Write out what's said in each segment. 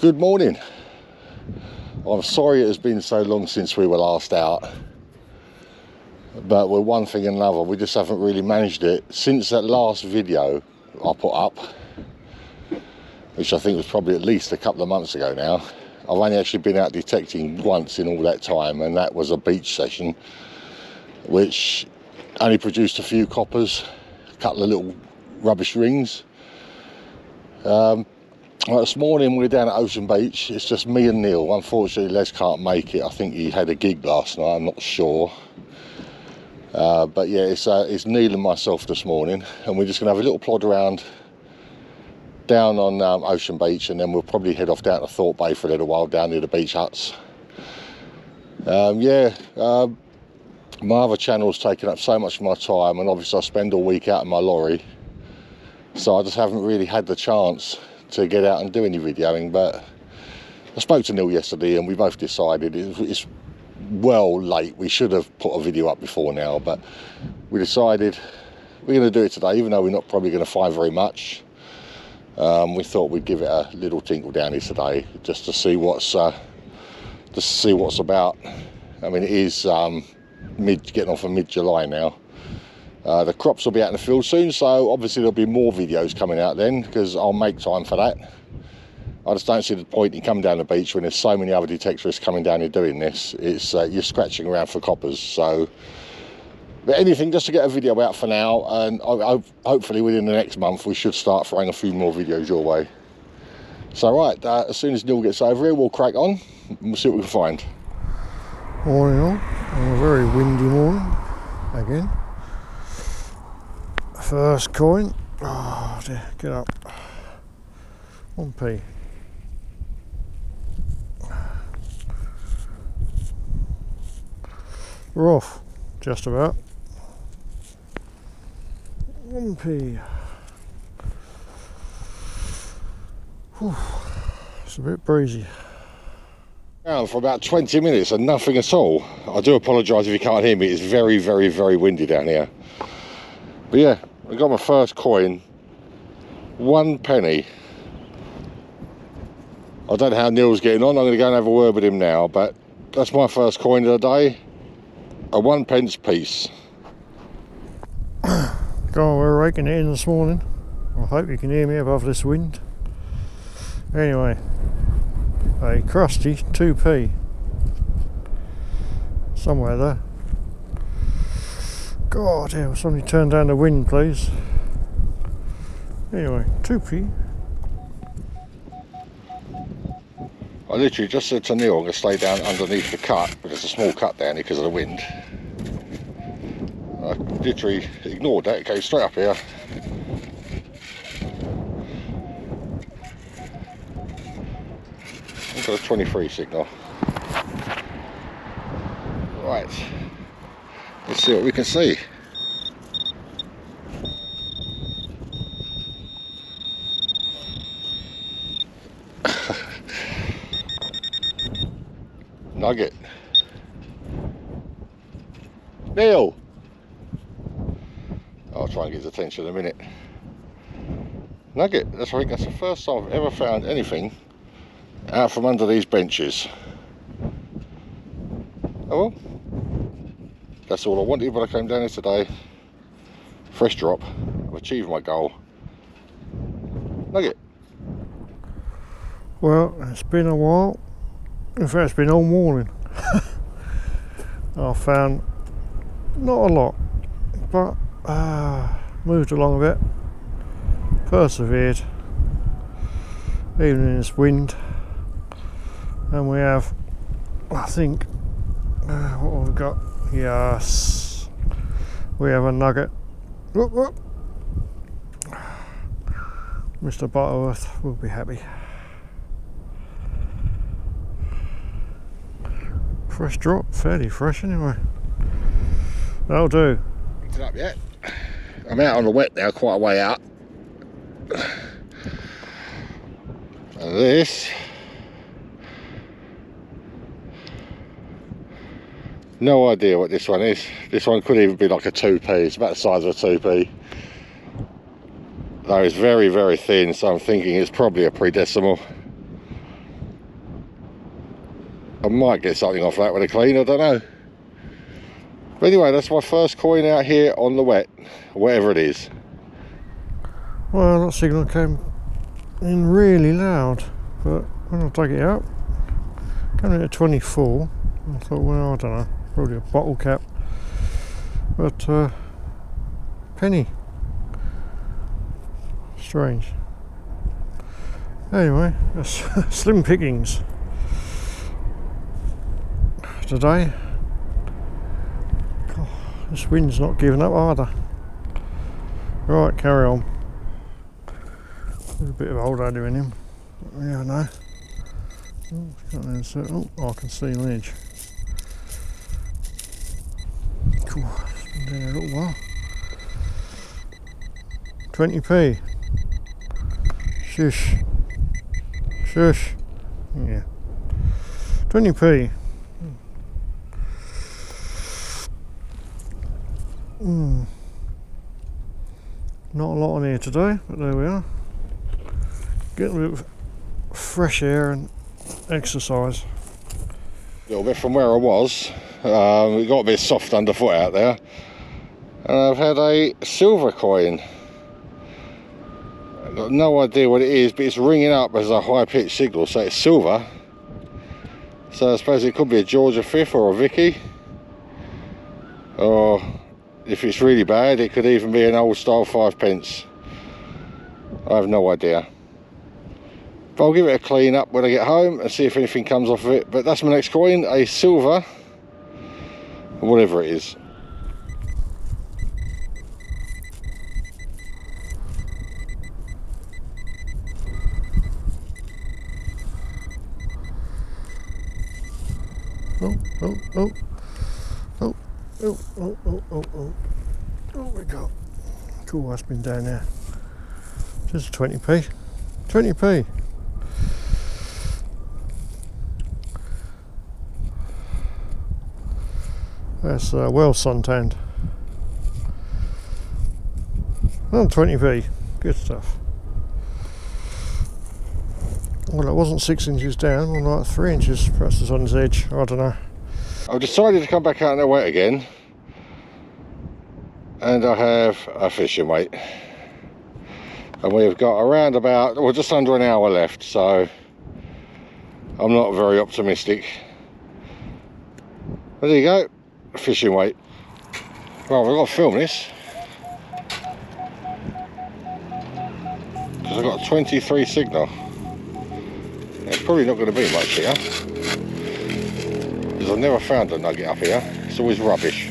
Good morning. I'm sorry it has been so long since we were last out, but with one thing and another, we just haven't really managed it. Since that last video I put up, which I think was probably at least a couple of months ago now, I've only actually been out detecting once in all that time, and that was a beach session, which only produced a few coppers, a couple of little rubbish rings. Well, this morning we're down at Ocean Beach. It's just me and Neil. Unfortunately, Les can't make it. I think he had a gig last night, I'm not sure. But yeah, it's Neil and myself this morning, and we're just going to have a little plod around down on Ocean Beach, and then we'll probably head off down to Thorpe Bay for a little while, down near the beach huts. My other channel's taken up so much of my time, and obviously I spend all week out in my lorry, so I just haven't really had the chance to get out and do any videoing. But I spoke to Neil yesterday, and we both decided it's well late. We should have put a video up before now, but we decided we're going to do it today, even though we're not probably going to find very much. We thought we'd give it a little tinkle down here today, just to see what's about. I mean, it is getting on for mid-July now. The crops will be out in the field soon, so obviously there'll be more videos coming out then, because I'll make time for that. I just don't see the point in coming down the beach when there's so many other detectorists coming down here doing this. It's you're scratching around for coppers. So, but anything just to get a video out for now, and hopefully within the next month we should start throwing a few more videos your way. So right, as soon as Neil gets over here, we'll crack on and we'll see what we can find. Morning all, on a very windy morning again. First coin, oh dear, get up, 1p. We're off, just about. 1p. Whew. It's a bit breezy. Down for about 20 minutes and nothing at all. I do apologise if you can't hear me, it's very, very, very windy down here. But yeah, I got my first coin, 1 penny. I don't know how Neil's getting on. I'm going to go and have a word with him now, but that's my first coin of the day, a 1p piece. God, we're raking it in this morning. I hope you can hear me above this wind. Anyway, a crusty 2p. Somewhere there. God, yeah, somebody turn down the wind, please. Anyway, 2p. I literally just said to Neil I'm going to stay down underneath the cut, but there's a small cut down here because of the wind. I literally ignored that, it came straight up here. I've got a 23 signal. Right, let's see what we can see. Nugget. Neil! I'll try and get his attention in a minute. Nugget. I think that's the first time I've ever found anything out from under these benches. Oh well. That's all I wanted when I came down here today. Fresh drop. I've achieved my goal. Nugget. Well, it's been a while. In fact, it's been all morning. I found not a lot, but moved along a bit, persevered, even in this wind, and we have, I think, what have we got? Yes, we have a nugget. Whoop, whoop. Mr. Butterworth will be happy. Fresh drop, fairly fresh anyway. That'll do. Picked it up yet? I'm out on the wet now, quite a way out. And this, no idea what this one is. This one could even be like a 2p. It's about the size of a 2p. Though it's very, very thin, so I'm thinking it's probably a pre-decimal. I might get something off that with a clean, I don't know. But anyway, that's my first coin out here on the wet, whatever it is. Well, that signal came in really loud, but when I dug it out, coming in at 24, I thought, well, I don't know, probably a bottle cap, but penny. Strange. Anyway, that's slim pickings today. Oh, this wind's not giving up either. Right, carry on. There's a bit of old adder in him. Yeah, I know. Oh, I can see an edge. Cool. It's been down a little while. 20p. Shush. Shush. Yeah. 20p. Not a lot on here today, but there we are. Getting a bit of fresh air and exercise. A little bit from where I was. It got a bit soft underfoot out there. And I've had a silver coin. I've got no idea what it is, but it's ringing up as a high-pitched signal, so it's silver. So I suppose it could be a Georgia Fifth or a Vicky. Or if it's really bad, it could even be an old style 5p. I have no idea. But I'll give it a clean up when I get home and see if anything comes off of it. But that's my next coin, a silver, whatever it is. Oh, we got. Cool, that's been down there. Just 20p. 20p. That's well suntanned. Oh, 20p. Good stuff. Well, it wasn't 6 inches down, more like 3 inches. Perhaps it's on its edge. I don't know. I've decided to come back out in the wet again, and I have a fishing weight, and we've got around about, well, just under an hour left, so I'm not very optimistic. But there you go, fishing weight. Well, we've got to film this because I've got a 23 signal. It's probably not going to be much here, because I've never found a nugget up here. It's always rubbish.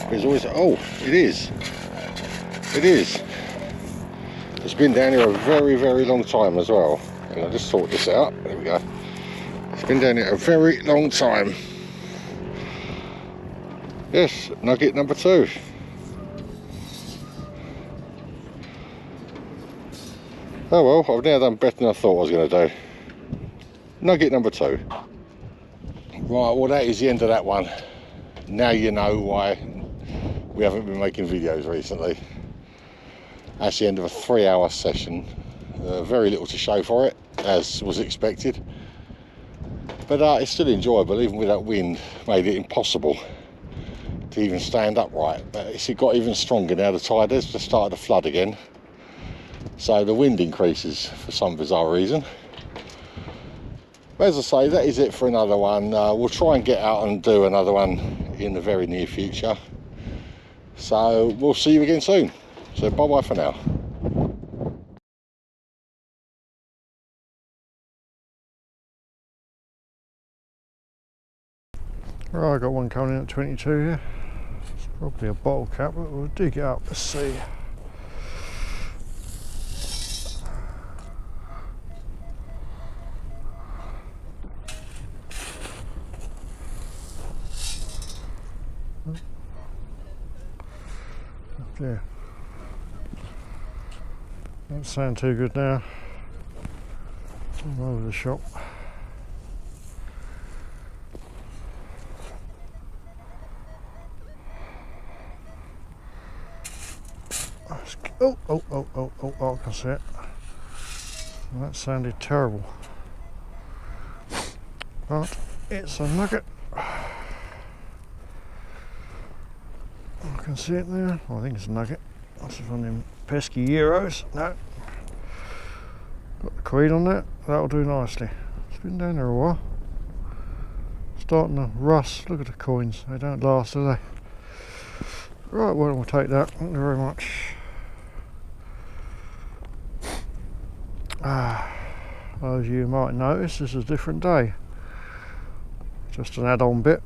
There's always, oh, it is. It is. It's been down here a very, very long time as well. And I'll just sort this out. There we go. It's been down here a very long time. Yes, nugget number 2. Oh well, I've now done better than I thought I was going to do. Nugget number 2. Right, well that is the end of that one. Now you know why we haven't been making videos recently. That's the end of a 3-hour session. Very little to show for it, as was expected. But it's still enjoyable, even with that wind. Made it impossible to even stand upright. But it's got even stronger now. The tide has just started to flood again. So the wind increases for some bizarre reason. But as I say, that is it for another one. We'll try and get out and do another one in the very near future. So we'll see you again soon. So bye bye for now. Right, I got one coming in at 22 here. It's probably a bottle cap, but we'll dig it up. Let's see. Yeah. Don't sound too good now. All over the shop. Oh, I can see it. That sounded terrible. But it's a nugget. I can see it there. I think it's a nugget. That's one of them pesky Euros. No. Got the quid on that. That'll do nicely. It's been down there a while. Starting to rust. Look at the coins. They don't last, do they? Right, well, we'll take that. Thank you very much. As you might notice, this is a different day. Just an add-on bit,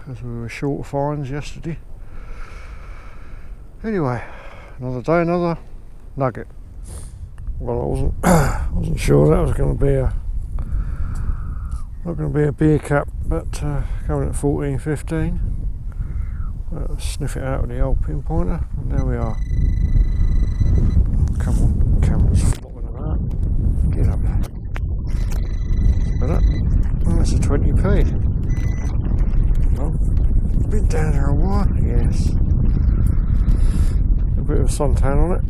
as we were short of fines yesterday. Anyway, another day, another nugget. Well, I wasn't sure that was going to be not going to be a beer cap, but coming at 14.15. Sniff it out with the old pinpointer, and there we are. Come on, camera's flopping about. Get up there. Better. Oh, that's a 20p. Well, been down there a while, yes. A bit of suntan on it.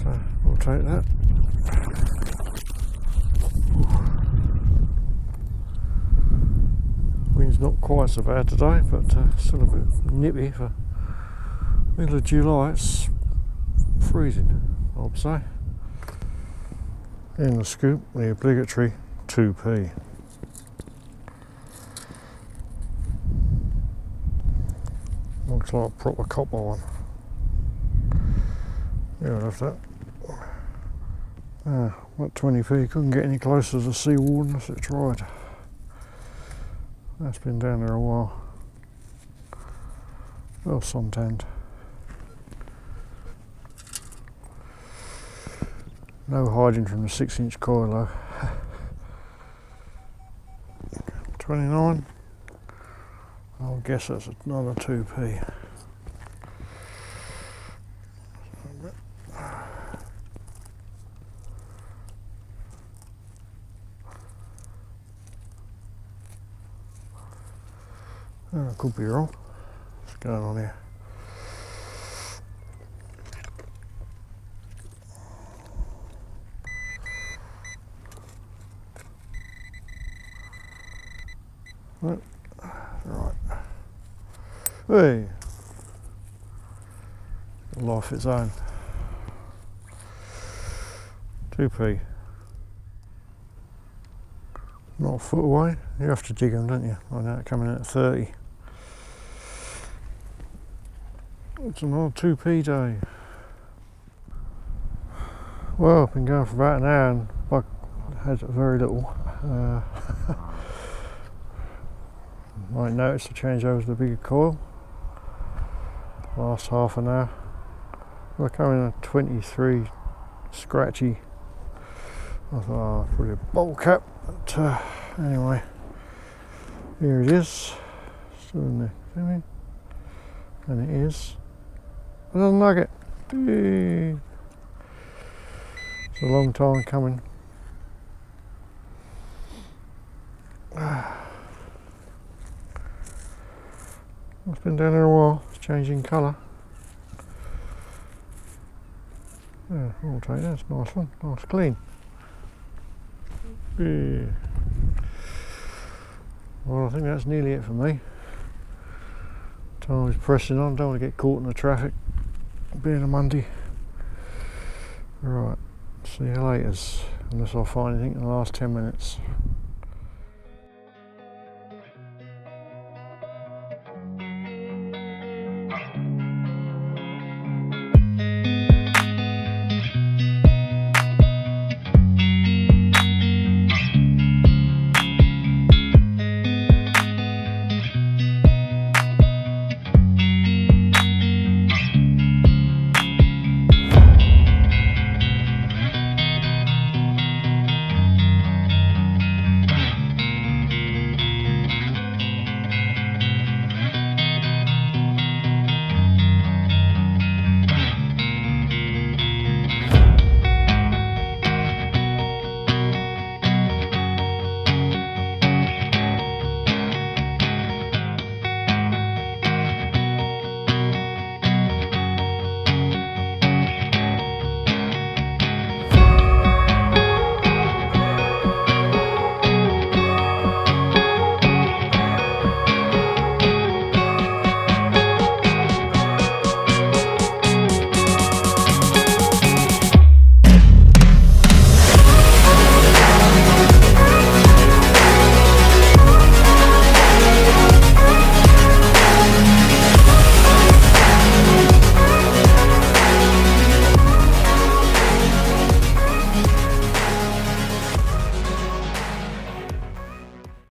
So we'll take that. Wind's not quite so bad today, but still a bit nippy for middle of July. It's freezing, I would say. In the scoop, the obligatory 2p. Looks like a proper copper one. Yeah, I'll have that. What 20p, couldn't get any closer to the seawall unless it tried. That's been down there a while. Well suntanned. No hiding from the 6-inch coil though. 29. I'll guess that's another 2p. I could be wrong. What's going on here? Right. Hey! Life its own. 2p. Not a foot away. You have to dig them, don't you? I know, coming in at 30. It's another 2p day. Well, I've been going for about an hour and I had very little. Might notice the change over to the bigger coil. Last half an hour. We're coming at 23 scratchy. I thought, oh, probably a bolt cap, but anyway, here it is. Still in the thing, and it is another nugget. It's a long time coming. It's been down there a while. It's changing colour. Yeah, I'll take that. It's a nice one. Nice clean. Yeah. Well, I think that's nearly it for me. Time is pressing on. Don't want to get caught in the traffic. Being a Monday. Right. See you later. Unless I find anything in the last 10 minutes.